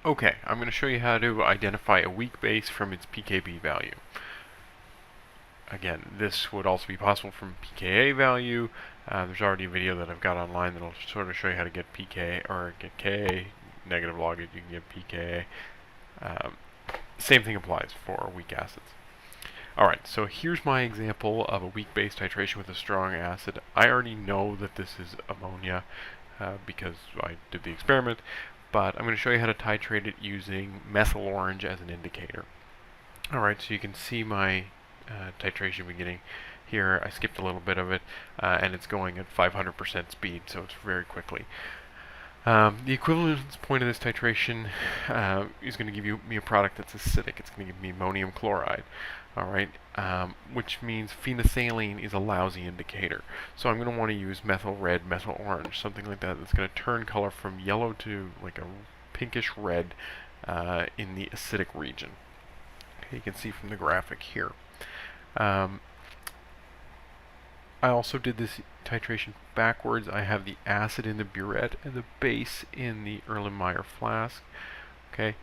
Okay, I'm going to show you how to identify a weak base from its pKb value. Again, this would also be possible from pKa value. There's already a video that I've got online that'll sort of show you how to get pK or get Ka, negative log it, you can get pKa. Same thing applies for weak acids. Alright, so here's my example of a weak base titration with a strong acid. I already know that this is ammonia because I did the experiment, but I'm going to show you how to titrate it using methyl orange as an indicator. Alright, so you can see my titration beginning here. I skipped a little bit of it, and it's going at 500% speed, so it's very quickly. The equivalence point of this titration is going to give me a product that's acidic. It's going to give me ammonium chloride, alright, which means phenolphthalein is a lousy indicator. So I'm going to want to use methyl red, methyl orange, something like that that's going to turn color from yellow to like a pinkish red in the acidic region. Okay, you can see from the graphic here. I also did this titration backwards. I have the acid in the burette and the base in the Erlenmeyer flask. Okay,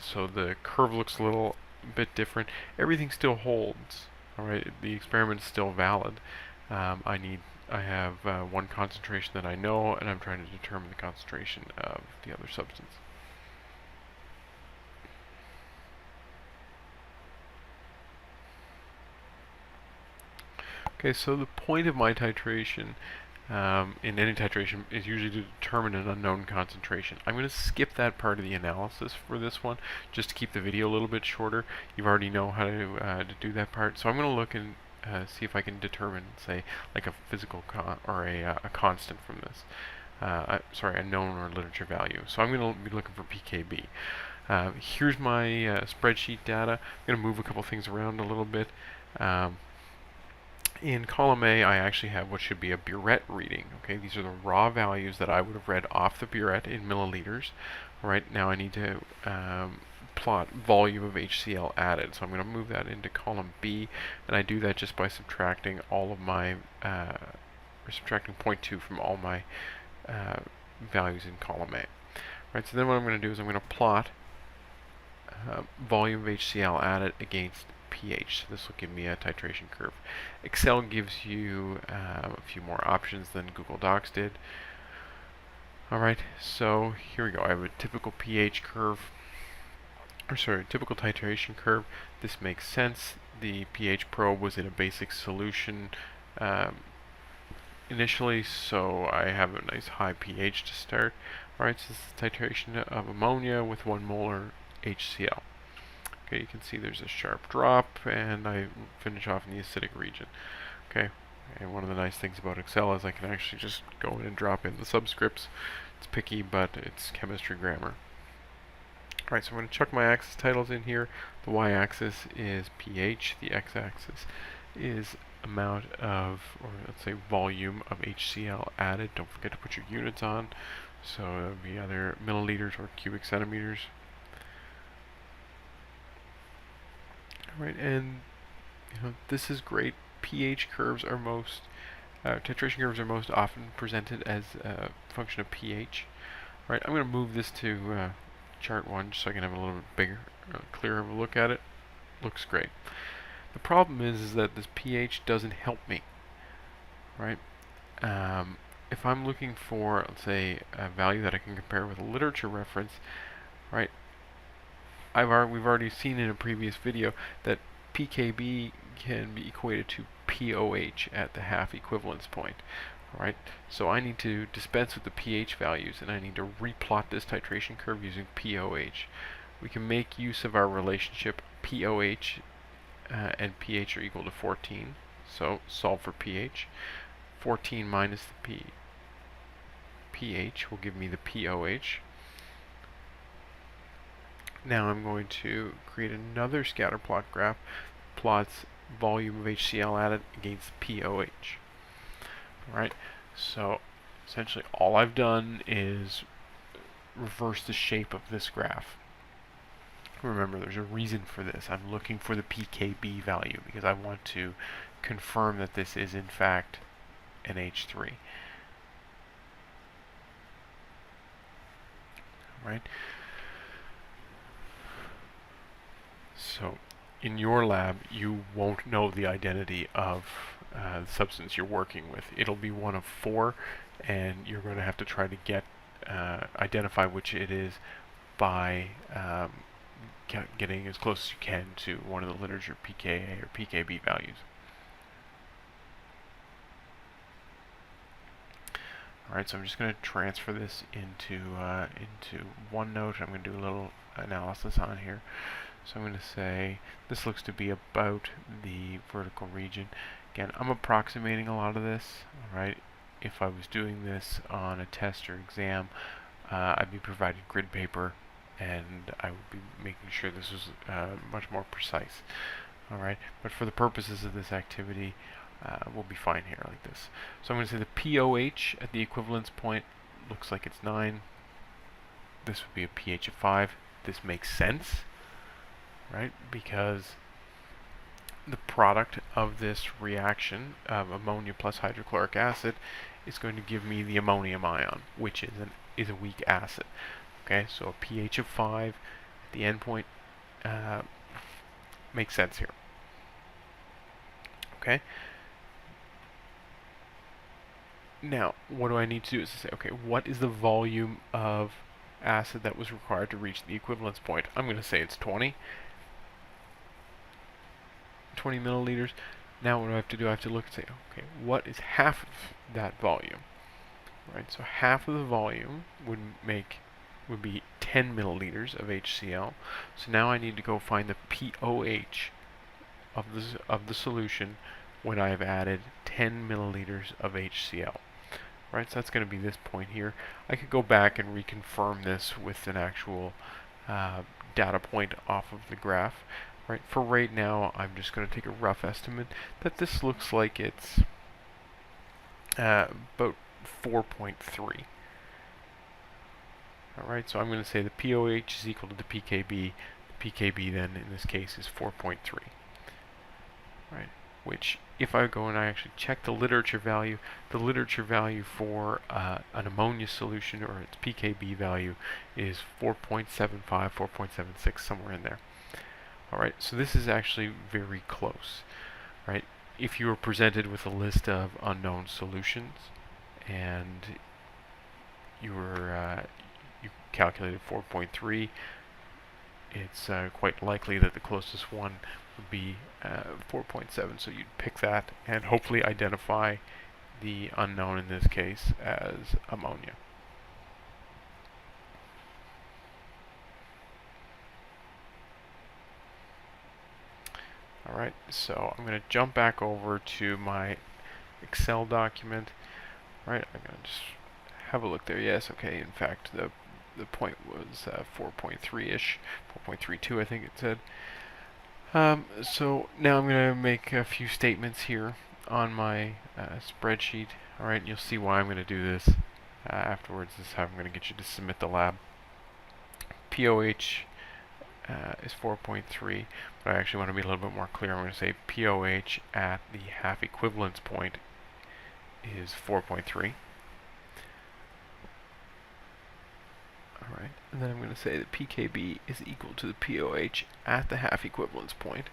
so the curve looks a little bit different. Everything still holds. All right, the experiment is still valid. I have one concentration that I know, and I'm trying to determine the concentration of the other substance. Okay, so the point of my titration in any titration is usually to determine an unknown concentration. I'm going to skip that part of the analysis for this one, just to keep the video a little bit shorter. You already know how to do that part. So I'm going to look and see if I can determine, say, like a physical or a constant from this. Sorry, a known or literature value. So I'm going to be looking for pKb. Here's my spreadsheet data. I'm going to move a couple things around a little bit. In column A, I actually have what should be a burette reading. Okay, these are the raw values that I would have read off the burette in milliliters. All right, now I need to plot volume of HCl added. So I'm going to move that into column B, and I do that just by subtracting all of my, subtracting 0.2 from all my values in column A. All right, so then what I'm going to do is I'm going to plot volume of HCl added against pH. So this will give me a titration curve. Excel gives you a few more options than Google Docs did. Alright, so here we go. I have a typical pH curve, or sorry, typical titration curve. This makes sense. The pH probe was in a basic solution initially, so I have a nice high pH to start. Alright, so this is the titration of ammonia with 1 molar HCl. Okay, you can see there's a sharp drop, and I finish off in the acidic region. Okay, and one of the nice things about Excel is I can actually just go in and drop in the subscripts. It's picky, but it's chemistry grammar. Alright, so I'm going to chuck my axis titles in here. The y-axis is pH, the x-axis is amount of, or let's say volume of HCl added. Don't forget to put your units on. So it would be either milliliters or cubic centimeters. Right, and this is great. pH curves are most, titration curves are most often presented as a function of pH. Right, I'm going to move this to chart 1 just so I can have a little bit bigger, clearer of a look at it. Looks great. The problem is that this pH doesn't help me. Right, if I'm looking for, let's say, a value that I can compare with a literature reference, right, we've already seen in a previous video that pKb can be equated to pOH at the half equivalence point. Right? So I need to dispense with the pH values, and I need to replot this titration curve using pOH. We can make use of our relationship pOH and pH are equal to 14. So solve for pH. 14 minus the pH will give me the pOH. Now I'm going to create another scatter plot graph, plots volume of HCl added against pOH. Alright, so essentially all I've done is reverse the shape of this graph. Remember, there's a reason for this. I'm looking for the pKb value because I want to confirm that this is in fact NH3. Right? So in your lab, you won't know the identity of the substance you're working with. It'll be one of 4, and you're going to have to try to get identify which it is by getting as close as you can to one of the literature pKa or pKb values. Alright, so I'm just going to transfer this into OneNote. I'm going to do a little analysis on here. So I'm going to say this looks to be about the vertical region. Again, I'm approximating a lot of this. Alright, if I was doing this on a test or exam, I'd be provided grid paper, and I would be making sure this was much more precise. Alright, but for the purposes of this activity, we'll be fine here like this. So I'm going to say the pOH at the equivalence point looks like it's 9. This would be a pH of 5. This makes sense, right? Because the product of this reaction of ammonia plus hydrochloric acid is going to give me the ammonium ion, which is a weak acid. Okay, so a pH of 5 at the end point makes sense here. Okay. Now, what do I need to do is to say, okay, what is the volume of acid that was required to reach the equivalence point? I'm going to say it's 20 milliliters. Now what do I have to do? I have to look and say, okay, what is half of that volume? Right, so half of the volume would be 10 milliliters of HCl. So now I need to go find the pOH of the solution when I have added 10 milliliters of HCl. Right, so that's going to be this point here. I could go back and reconfirm this with an actual data point off of the graph. Right, for right now, I'm just going to take a rough estimate that this looks like it's about 4.3. Alright, so I'm going to say the pOH is equal to the pKb. The pKb then, in this case, is 4.3. Right, which, if I go and I actually check the literature value for an ammonia solution, or its pKb value, is 4.75, 4.76, somewhere in there. Alright, so this is actually very close. Right, if you were presented with a list of unknown solutions, and you calculated 4.3, it's quite likely that the closest one would be 4.7, so you'd pick that and hopefully identify the unknown, in this case, as ammonia. Alright, so I'm going to jump back over to my Excel document. Right, I'm going to just have a look there. Yes, okay, in fact, the point was 4.3-ish, 4.32 I think it said. So now I'm going to make a few statements here on my spreadsheet. Alright, you'll see why I'm going to do this afterwards. This is how I'm going to get you to submit the lab. pOH is 4.3, but I actually want to be a little bit more clear. I'm going to say pOH at the half equivalence point is 4.3. Alright, and then I'm going to say that pKb is equal to the pOH at the half equivalence point.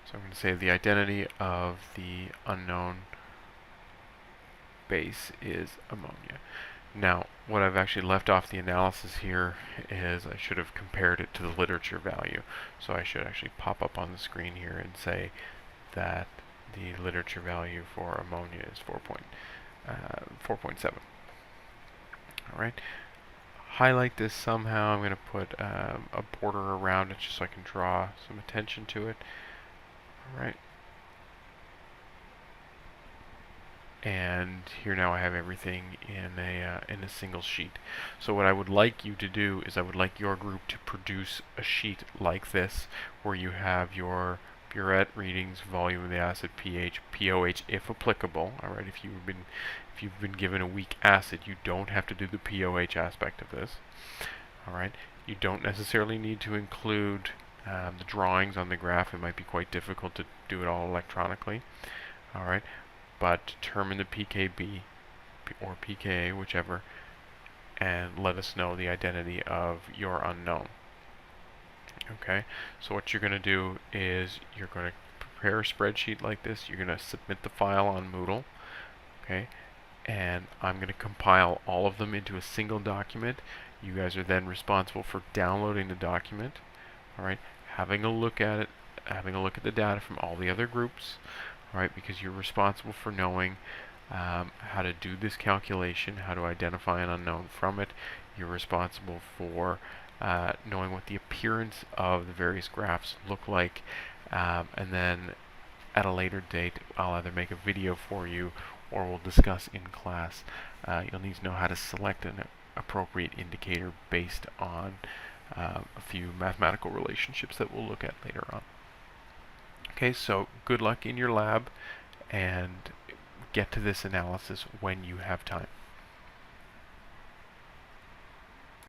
So I'm going to say the identity of the unknown base is ammonia. Now, what I've actually left off the analysis here is I should have compared it to the literature value. So I should actually pop up on the screen here and say that the literature value for ammonia is 4.7. Alright. Highlight this somehow. I'm going to put a border around it just so I can draw some attention to it. Alright. And here now I have everything in a single sheet. So what I would like you to do is I would like your group to produce a sheet like this, where you have your burette readings, volume of the acid, pH, pOH, if applicable. All right, if you've been given a weak acid, you don't have to do the pOH aspect of this. All right, you don't necessarily need to include the drawings on the graph. It might be quite difficult to do it all electronically. All right, but determine the PKB or pKa, whichever, and let us know the identity of your unknown. Okay, so what you're going to do is you're going to prepare a spreadsheet like this. You're going to submit the file on Moodle. Okay, and I'm going to compile all of them into a single document. You guys are then responsible for downloading the document. All right, having a look at it, having a look at the data from all the other groups. All right, because you're responsible for knowing how to do this calculation, how to identify an unknown from it. You're responsible for knowing what the appearance of the various graphs look like, and then at a later date I'll either make a video for you or we'll discuss in class. You'll need to know how to select an appropriate indicator based on a few mathematical relationships that we'll look at later on. Okay, so good luck in your lab, and get to this analysis when you have time.